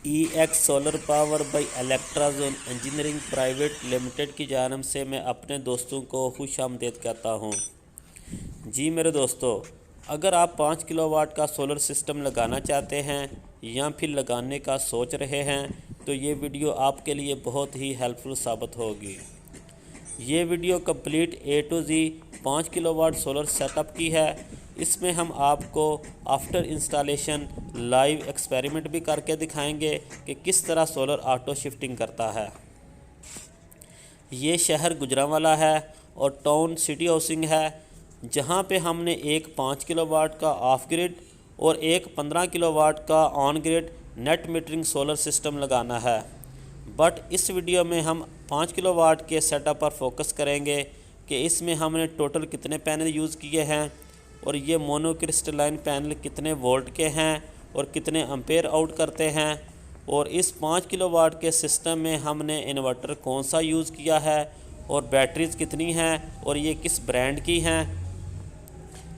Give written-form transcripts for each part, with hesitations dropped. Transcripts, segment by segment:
EX solar power by Electrazone engineering private limited की जानब से मैं अपने दोस्तों को खुशामदीद कहता हूँ। जी मेरे दोस्तों, अगर आप 5 किलोवाट का सोलर सिस्टम लगाना चाहते हैं या फिर लगाने का सोच रहे हैं तो ये वीडियो आपके लिए बहुत ही हेल्पफुल साबित होगी। ये video complete A to Z 5 kilowatt solar setup की है। इसमें हम आपको आफ्टर इंस्टॉलेशन लाइव एक्सपेरिमेंट भी करके दिखाएंगे कि किस तरह सोलर ऑटो शिफ्टिंग करता है। ये शहर गुजरांवाला है और टाउन सिटी हाउसिंग है, जहां पे हमने एक 5 किलोवाट का ऑफ ग्रिड और एक 15 किलोवाट का on grid net metering solar system लगाना है। बट इस वीडियो में हम 5 किलोवाट के सेटअप पर फोकस करेंगे कि इसमें हमने टोटल कितने पैनल यूज़ किए हैं और ये मोनोक्रिस्टलाइन पैनल कितने वोल्ट के हैं और कितने एम्पेयर आउट करते हैं, और इस 5 किलोवाट के सिस्टम में हमने इन्वर्टर कौन सा यूज़ किया है और बैटरीज़ कितनी हैं और ये किस ब्रांड की हैं।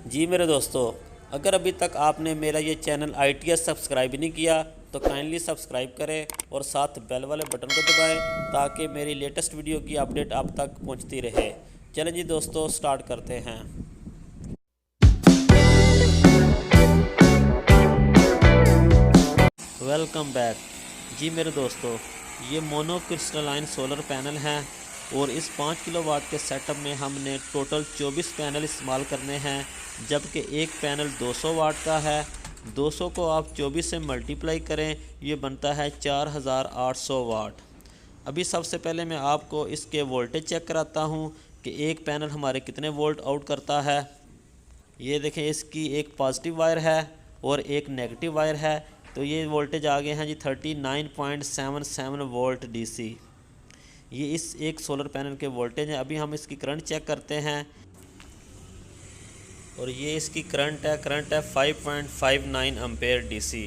जी मेरे दोस्तों, अगर अभी तक आपने मेरा ये चैनल ITS सब्सक्राइब नहीं किया तो काइंडली सब्सक्राइब करें और साथ बेल वाले बटन को दबाएं ताकि मेरी लेटेस्ट वीडियो की अपडेट आप तक पहुंचती रहे। चलें जी दोस्तों, स्टार्ट करते हैं। Welcome back. जी मेरे दोस्तों, ये मोनोक्रिस्टलाइन सोलर पैनल हैं और इस 5 किलोवाट के सेटअप में हमने टोटल 24 पैनल इस्तेमाल करने हैं, जबकि एक पैनल 200 वाट का है। 200 को आप 24 से मल्टीप्लाई करें, ये बनता है 4800 वाट। अभी सबसे पहले मैं आपको इसके वोल्टेज चेक कराता हूँ कि एक पैनल हमारे कितने वोल्ट आउट करता है। ये देखें, इसकी एक पॉजिटिव वायर है और एक नेगेटिव वायर है, तो ये वोल्टेज आ गए हैं जी 39.77 वोल्ट DC। ये इस एक सोलर पैनल के वोल्टेज हैं। अभी हम इसकी करंट चेक करते हैं और ये इसकी करंट है 5.59 एम्पेयर DC।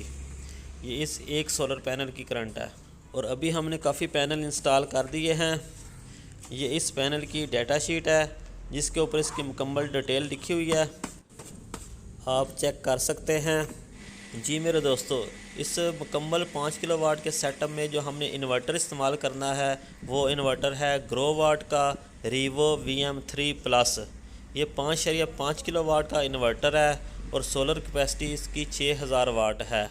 ये इस एक सोलर पैनल की करंट है। और अभी हमने काफ़ी पैनल इंस्टॉल कर दिए हैं। ये इस पैनल की डाटा शीट है जिसके ऊपर इसकी मुकम्मल डिटेल लिखी हुई है, आप चेक कर सकते हैं। जी मेरे दोस्तों, इस मुकम्मल 5 किलोवाट के सेटअप में जो हमने इन्वर्टर इस्तेमाल करना है वो इन्वर्टर है ग्रोवाट का रीवो VM3 प्लस। ये 5.5 किलोवाट का इन्वर्टर है और सोलर कैपेसिटी इसकी 6000 वाट है।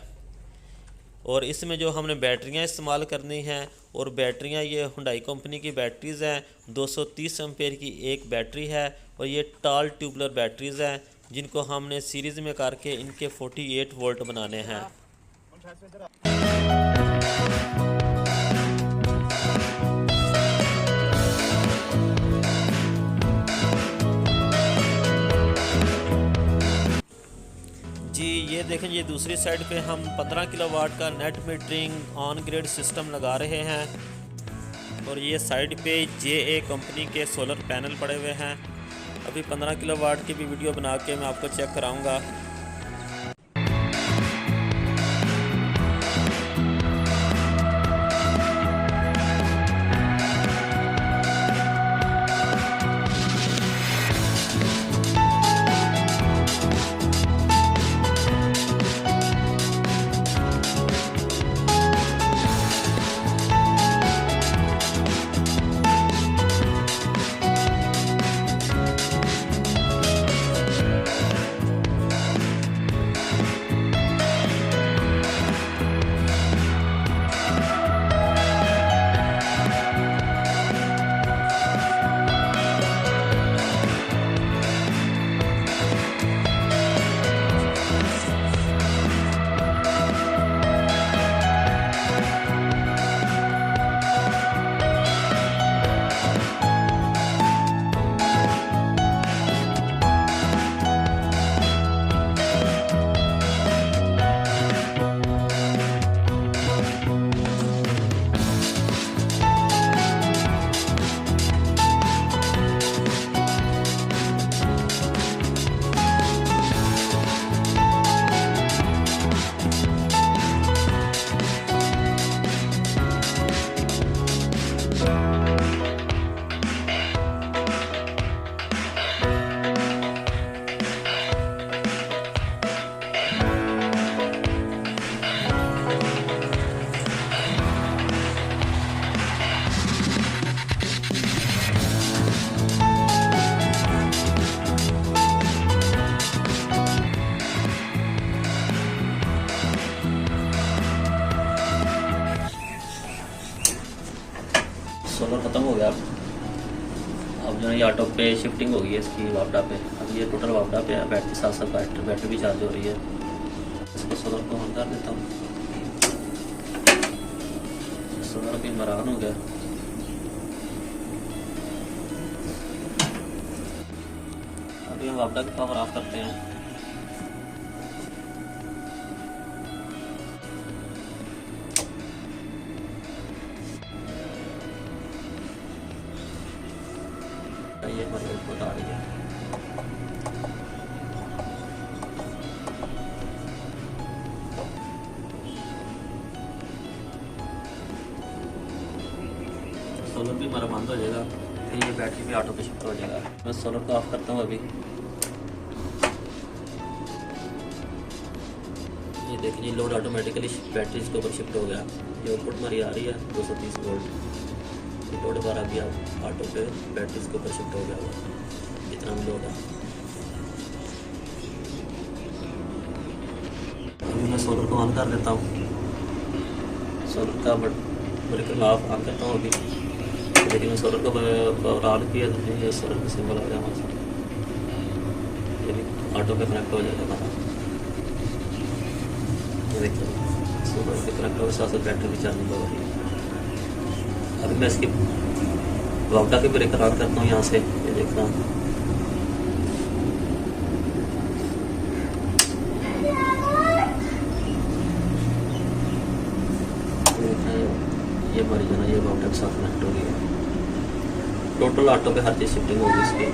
और इसमें जो हमने बैटरियां इस्तेमाल करनी हैं, और बैटरियां ये हुंडई कंपनी की बैटरीज़ हैं। 230 एम्पेयर की एक बैटरी है और ये टाल ट्यूबलर बैटरीज़ हैं जिनको हमने सीरीज़ में करके इनके 48 वोल्ट बनाने हैं। जी ये देखें, ये दूसरी साइड पे हम 15 किलोवाट का net metering on grid system लगा रहे हैं और ये साइड पे JA कंपनी के सोलर पैनल पड़े हुए हैं। अभी 15 किलोवाट की भी वीडियो बना के मैं आपको चेक कराऊंगा। सोलर ख़त्म हो गया। अब जो है ये ऑटो पे शिफ्टिंग हो गई है इसकी वापडा पे। अब ये टोटल वापडा पे है, बैटरी साथ साथ बैटरी भी चार्ज हो रही है। इसको सोलर को ऑन कर देता हूँ। सोलर भी मरान हो गया। अभी हम वापडा की पावर ऑफ करते हैं। ये हमारी आउटपुट आ रही है। सोलर भी हमारा बंद हो जाएगा, फिर ये बैटरी भी ऑटो पे शिफ्ट हो जाएगा। मैं सोलर को ऑफ करता हूँ अभी। ये देखिए जी लोड ऑटोमेटिकली बैटरी के ऊपर शिफ्ट हो गया। ये आउटपुट हमारी आ रही है 230 वोल्ट। लोड बार आ गया ऑटो पे, बैटरी के ऊपर शिफ्ट हो गया हुआ जितना भी लोड है। अभी मैं सोलर को ऑन कर देता हूँ। सोलर का ब्रेकर ऑफ ऑन करता हूँ अभी। लेकिन मैं सोलर को ऑन किया तो ये सोलर का सिंबल आ गया हमारे साथ। ये भी ऑटो पे कनेक्ट हो जाएगा हमारा। ये देखिए सोलर पे कनेक्ट हो साथ साथ बैटरी भी चार्जिंग हो रही है। अभी मैं इसकी वापडा के ब्रेकर ऑन करता हूँ यहाँ से। ये देखना ये हमारी जो है ये वापडा के साथ कनेक्ट हो गई है। टोटल ऑटो पे हर चीज़ शिफ्टिंग होगी इसकी।